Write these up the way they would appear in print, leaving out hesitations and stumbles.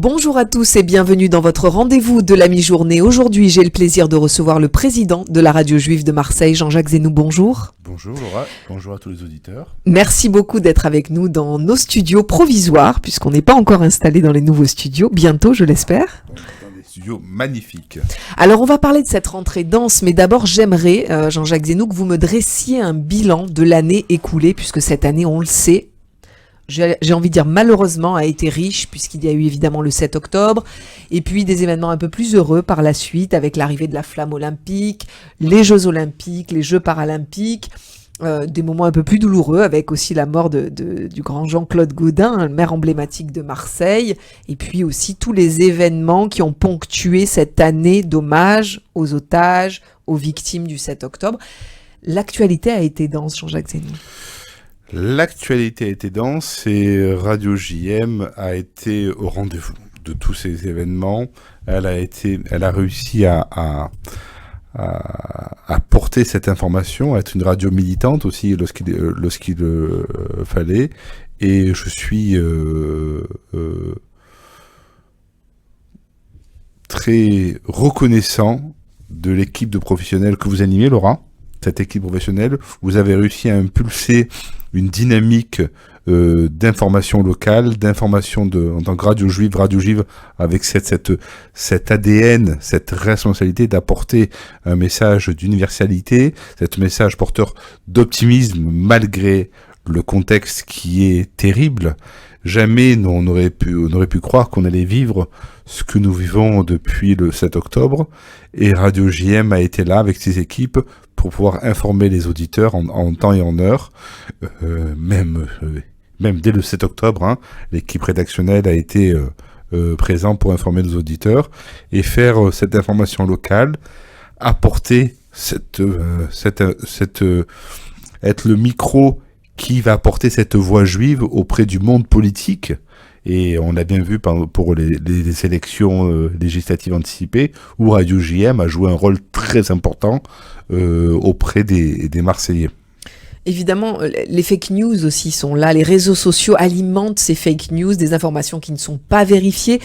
Bonjour à tous et bienvenue dans votre rendez-vous de la mi-journée. Aujourd'hui, j'ai le plaisir de recevoir le président de la radio juive de Marseille, Jean-Jacques Zenou. Bonjour. Bonjour Laura, bonjour à tous les auditeurs. Merci beaucoup d'être avec nous dans nos studios provisoires, puisqu'on n'est pas encore installé dans les nouveaux studios. Bientôt, je l'espère. Dans des studios magnifiques. Alors, on va parler de cette rentrée dense, mais d'abord, j'aimerais, Jean-Jacques Zenou, que vous me dressiez un bilan de l'année écoulée, puisque cette année, on le sait, j'ai envie de dire malheureusement, a été riche, puisqu'il y a eu évidemment le 7 octobre, et puis des événements un peu plus heureux par la suite, avec l'arrivée de la flamme olympique, les Jeux olympiques, les Jeux paralympiques, des moments un peu plus douloureux, avec aussi la mort du grand Jean-Claude Gaudin, le maire emblématique de Marseille, et puis aussi tous les événements qui ont ponctué cette année d'hommage aux otages, aux victimes du 7 octobre. L'actualité a été dense, Jean-Jacques Zenou. L'actualité a été dense et Radio JM a été au rendez-vous de tous ces événements. Elle a réussi à porter cette information, à être une radio militante aussi lorsqu'il fallait. Et je suis très reconnaissant de l'équipe de professionnels que vous animez, Laura. Cette équipe professionnelle, vous avez réussi à impulser une dynamique d'information locale, d'information en tant que radio juive avec cet ADN, cette responsabilité d'apporter un message d'universalité, cet message porteur d'optimisme malgré le contexte qui est terrible. Jamais on aurait pu croire qu'on allait vivre ce que nous vivons depuis le 7 octobre. Et Radio JM a été là avec ses équipes pour pouvoir informer les auditeurs en temps et en heure. Même dès le 7 octobre, l'équipe rédactionnelle a été présente pour informer nos auditeurs et faire cette information locale, apporter être le micro qui va apporter cette voix juive auprès du monde politique. Et on l'a bien vu pour les élections législatives anticipées, où Radio JM a joué un rôle très important auprès des Marseillais. Évidemment, les fake news aussi sont là. Les réseaux sociaux alimentent ces fake news, des informations qui ne sont pas vérifiées.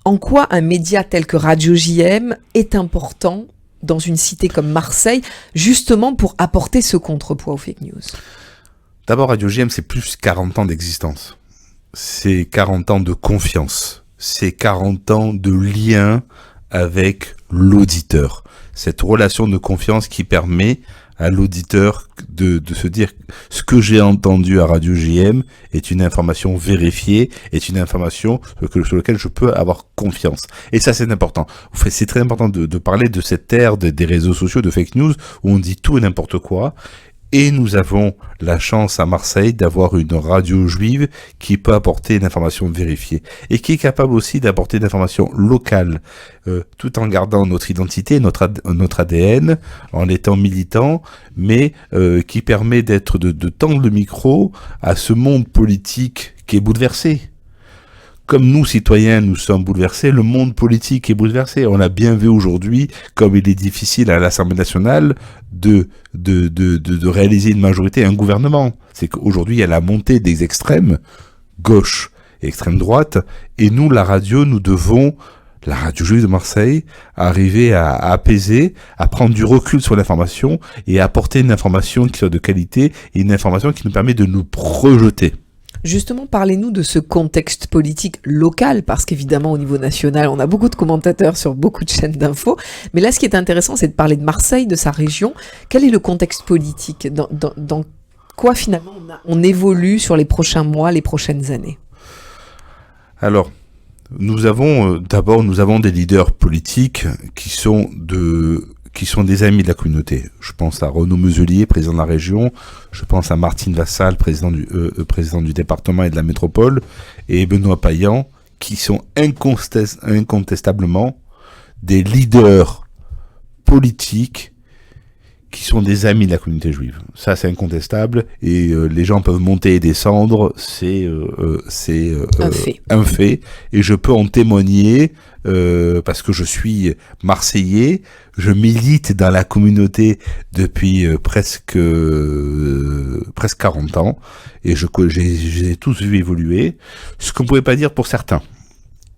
En quoi un média tel que Radio JM est important dans une cité comme Marseille, justement pour apporter ce contrepoids aux fake news ? D'abord, Radio JM, c'est plus 40 ans d'existence. C'est 40 ans de confiance. C'est 40 ans de lien avec l'auditeur. Cette relation de confiance qui permet à l'auditeur de se dire ce que j'ai entendu à Radio JM est une information vérifiée, est une information sur laquelle je peux avoir confiance. Et ça, c'est important. C'est très important de parler de cette ère des réseaux sociaux, de fake news, où on dit tout et n'importe quoi. Et nous avons la chance à Marseille d'avoir une radio juive qui peut apporter une information vérifiée et qui est capable aussi d'apporter une information locale, tout en gardant notre identité, notre ADN, en étant militant, mais qui permet de tendre le micro à ce monde politique qui est bouleversé. Comme nous, citoyens, nous sommes bouleversés, le monde politique est bouleversé. On a bien vu aujourd'hui comme il est difficile à l'Assemblée nationale de réaliser une majorité et un gouvernement. C'est qu'aujourd'hui, il y a la montée des extrêmes, gauche et extrême droite, et nous, la radio juive de Marseille, arriver à apaiser, à prendre du recul sur l'information et à apporter une information qui soit de qualité et une information qui nous permet de nous projeter. Justement, parlez-nous de ce contexte politique local, parce qu'évidemment, au niveau national, on a beaucoup de commentateurs sur beaucoup de chaînes d'infos. Mais là, ce qui est intéressant, c'est de parler de Marseille, de sa région. Quel est le contexte politique ? Dans quoi, finalement, on évolue sur les prochains mois, les prochaines années ? Alors, nous avons des leaders politiques qui sont des amis de la communauté. Je pense à Renaud Muselier, président de la région. Je pense à Martine Vassal, président du département et de la métropole. Et Benoît Payan, qui sont incontestablement des leaders politiques qui sont des amis de la communauté juive. Ça, c'est incontestable. Et les gens peuvent monter et descendre. C'est un fait. Et je peux en témoigner parce que je suis Marseillais. Je milite dans la communauté depuis presque 40 ans. Et j'ai tous vu évoluer. Ce qu'on ne pouvait pas dire pour certains.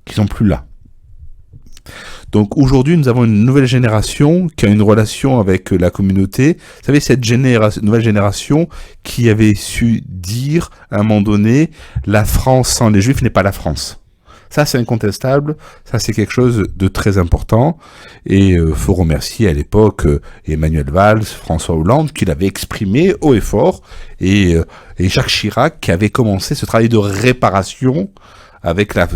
qui sont plus là. Donc aujourd'hui, nous avons une nouvelle génération qui a une relation avec la communauté. Vous savez, cette nouvelle génération qui avait su dire à un moment donné, la France sans les Juifs n'est pas la France. Ça, c'est incontestable. Ça, c'est quelque chose de très important. Et faut remercier à l'époque Emmanuel Valls, François Hollande, qui l'avait exprimé haut et fort, et Jacques Chirac, qui avait commencé ce travail de réparation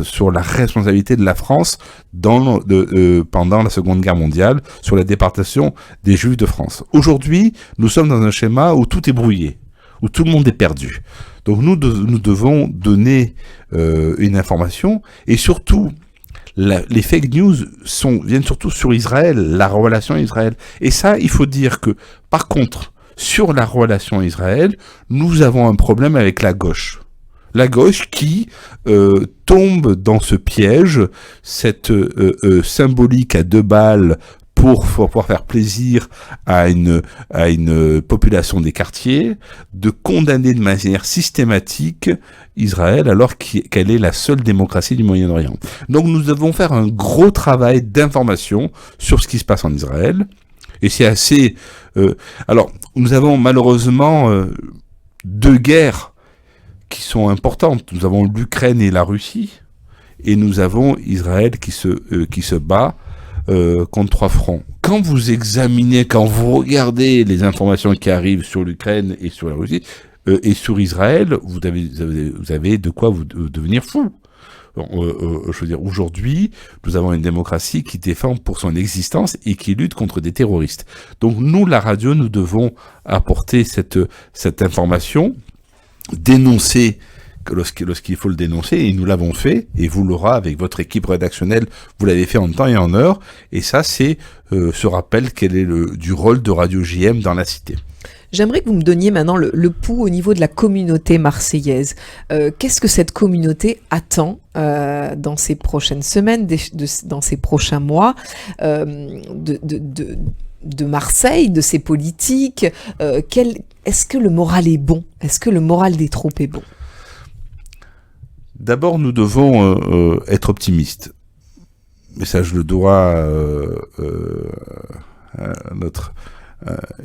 sur la responsabilité de la France pendant la Seconde Guerre mondiale, sur la déportation des Juifs de France. Aujourd'hui, nous sommes dans un schéma où tout est brouillé, où tout le monde est perdu. Donc nous devons donner une information, et surtout, les fake news viennent surtout sur Israël, la relation Israël. Et ça, il faut dire que, par contre, sur la relation Israël, nous avons un problème avec la gauche. La gauche qui tombe dans ce piège, cette symbolique à 2 balles pour pouvoir faire plaisir à une population des quartiers, de condamner de manière systématique Israël alors qu'elle est la seule démocratie du Moyen-Orient. Donc nous devons faire un gros travail d'information sur ce qui se passe en Israël. Et c'est assez... alors, nous avons malheureusement 2 guerres qui sont importantes. Nous avons l'Ukraine et la Russie, et nous avons Israël qui se bat contre 3 fronts. Quand vous regardez les informations qui arrivent sur l'Ukraine et sur la Russie, et sur Israël, vous avez de quoi vous devenir fou. Je veux dire, aujourd'hui, nous avons une démocratie qui défend pour son existence et qui lutte contre des terroristes. Donc nous, la radio, nous devons apporter cette information, dénoncer lorsqu'il faut le dénoncer, et nous l'avons fait, et vous l'aurez avec votre équipe rédactionnelle, vous l'avez fait en temps et en heure, et ça c'est ce rappel quel est du rôle de Radio JM dans la cité. J'aimerais que vous me donniez maintenant le pouls au niveau de la communauté marseillaise. Qu'est-ce que cette communauté attend dans ces prochaines semaines, dans ces prochains mois, de Marseille, de ses politiques? Est-ce que le moral est bon? Est-ce que le moral des troupes est bon? D'abord, nous devons être optimistes. Mais ça, je le dois à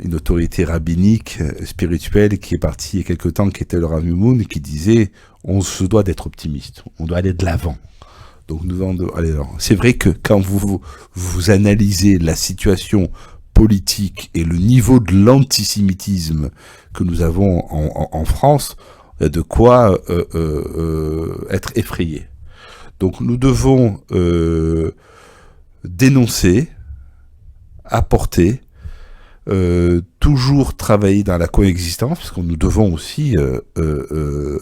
une autorité rabbinique, spirituelle, qui est partie il y a quelque temps, qui était le Rav Mimoun, qui disait « on se doit d'être optimiste, on doit aller de l'avant ». Donc nous devons aller de l'avant. C'est vrai que quand vous analysez la situation politique et le niveau de l'antisémitisme que nous avons en France, de quoi être effrayé. Donc nous devons dénoncer, apporter, toujours travailler dans la coexistence, parce que nous devons aussi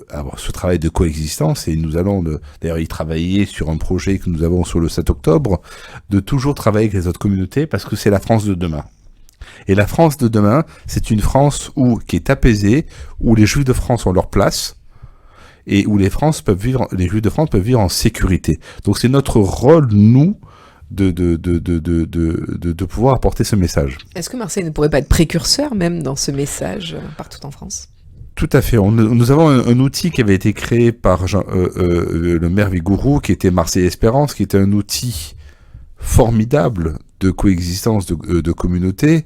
avoir ce travail de coexistence, et nous allons d'ailleurs y travailler sur un projet que nous avons sur le 7 octobre, de toujours travailler avec les autres communautés, parce que c'est la France de demain. Et la France de demain, c'est une France qui est apaisée, où les Juifs de France ont leur place, et où les Juifs de France peuvent vivre en sécurité. Donc c'est notre rôle, nous, de pouvoir apporter ce message. Est-ce que Marseille ne pourrait pas être précurseur même dans ce message partout en France? Tout à fait. Nous avons un outil qui avait été créé par le maire Vigourou, qui était Marseille Espérance, qui était un outil formidable de coexistence de communautés.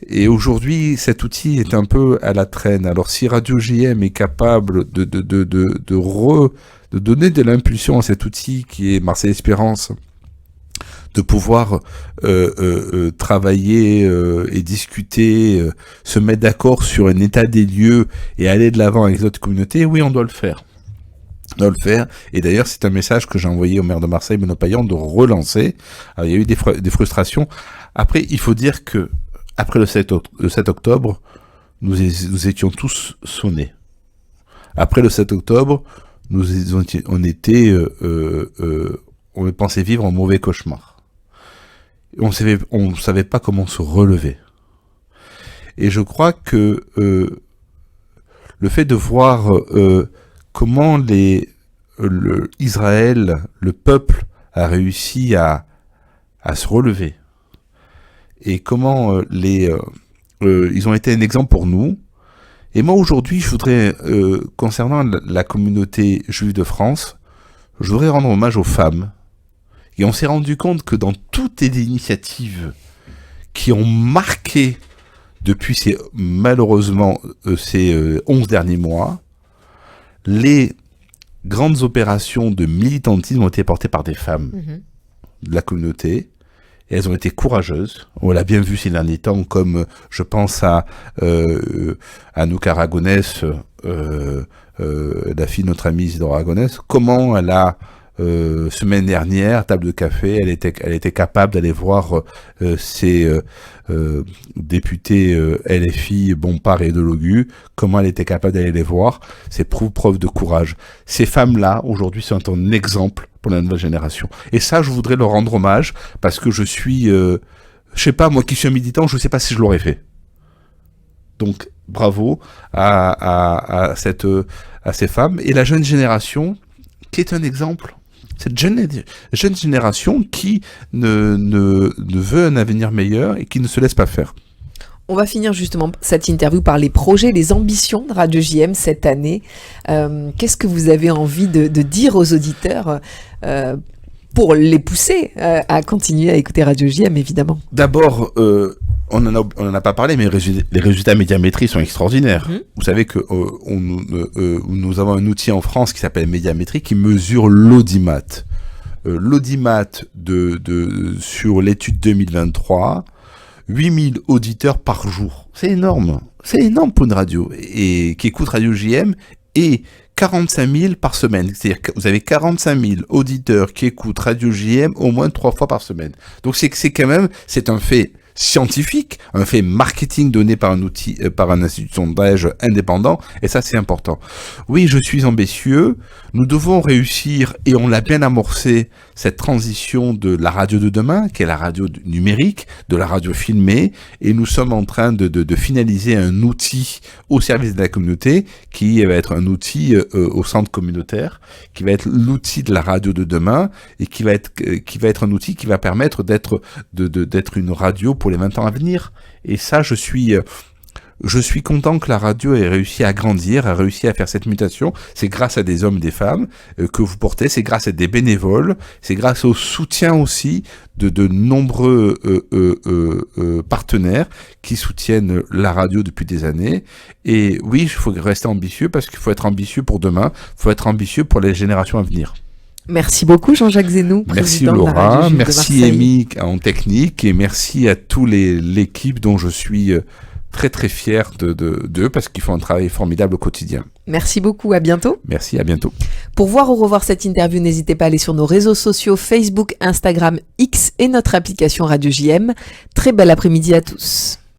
Et aujourd'hui, cet outil est un peu à la traîne. Alors si Radio JM est capable de donner de l'impulsion à cet outil qui est Marseille Espérance, de pouvoir travailler et discuter, se mettre d'accord sur un état des lieux et aller de l'avant avec les autres communautés, oui, on doit le faire. On doit le faire. Et d'ailleurs, c'est un message que j'ai envoyé au maire de Marseille, Benoît Payan, de relancer. Alors, il y a eu des frustrations. Après, il faut dire que après le 7 octobre, nous étions tous sonnés. Après le 7 octobre, on pensait vivre un mauvais cauchemar. On savait pas comment se relever. Et je crois que le fait de voir comment Israël, le peuple, a réussi à se relever, et comment ils ont été un exemple pour nous. Et moi aujourd'hui, je voudrais, concernant la communauté juive de France, je voudrais rendre hommage aux femmes Et on s'est rendu compte que dans toutes les initiatives qui ont marqué depuis malheureusement ces 11 derniers mois, les grandes opérations de militantisme ont été portées par des femmes de la communauté. Et elles ont été courageuses. On l'a bien vu ces derniers temps, comme je pense à Anouk Aragonès, la fille de notre amie Isidore Aragonès, comment elle a semaine dernière, table de café, elle était capable d'aller voir ses députés LFI, Bompard et Delogu, comment elle était capable d'aller les voir, c'est preuve de courage. Ces femmes-là, aujourd'hui, sont un exemple pour la nouvelle génération. Et ça, je voudrais leur rendre hommage, parce que je suis, je sais pas, moi qui suis un militant, je sais pas si je l'aurais fait. Donc, bravo à ces femmes. Et la jeune génération, qui est un exemple, cette jeune génération qui ne veut un avenir meilleur et qui ne se laisse pas faire. On va finir justement cette interview par les projets, les ambitions de Radio JM cette année. Qu'est-ce que vous avez envie de dire aux auditeurs pour les pousser à continuer à écouter Radio JM, évidemment? D'abord, on en a pas parlé, mais les résultats médiamétrie sont extraordinaires. Vous savez que nous avons un outil en France qui s'appelle Médiamétrie qui mesure l'audimat. L'audimat sur l'étude 2023, 8000 auditeurs par jour. C'est énorme. C'est énorme pour une radio et qui écoute Radio JM, et 45 000 par semaine. C'est-à-dire que vous avez 45 000 auditeurs qui écoutent Radio JM au moins 3 fois par semaine. Donc c'est quand même, c'est un fait scientifique, un fait marketing donné par un outil, par un institut de sondage indépendant, et ça c'est important. Oui, je suis ambitieux, nous devons réussir, et on l'a bien amorcé, cette transition de la radio de demain, qui est la radio numérique, de la radio filmée, et nous sommes en train de finaliser un outil au service de la communauté, qui va être un outil au centre communautaire, qui va être l'outil de la radio de demain, et qui va être un outil qui va permettre d'être une radio pour les 20 ans à venir. Et ça, je suis content que la radio ait réussi à grandir, a réussi à faire cette mutation. C'est grâce à des hommes et des femmes que vous portez, c'est grâce à des bénévoles, c'est grâce au soutien aussi de nombreux partenaires qui soutiennent la radio depuis des années. Et oui, il faut rester ambitieux, parce qu'il faut être ambitieux pour demain, il faut être ambitieux pour les générations à venir. Merci beaucoup Jean-Jacques Zenoux. Merci Laura, merci Amy en technique, et merci à toute l'équipe dont je suis très très fier d'eux, parce qu'ils font un travail formidable au quotidien. Merci beaucoup, à bientôt. Merci, à bientôt. Pour voir ou revoir cette interview, n'hésitez pas à aller sur nos réseaux sociaux Facebook, Instagram, X et notre application Radio JM. Très bel après-midi à tous.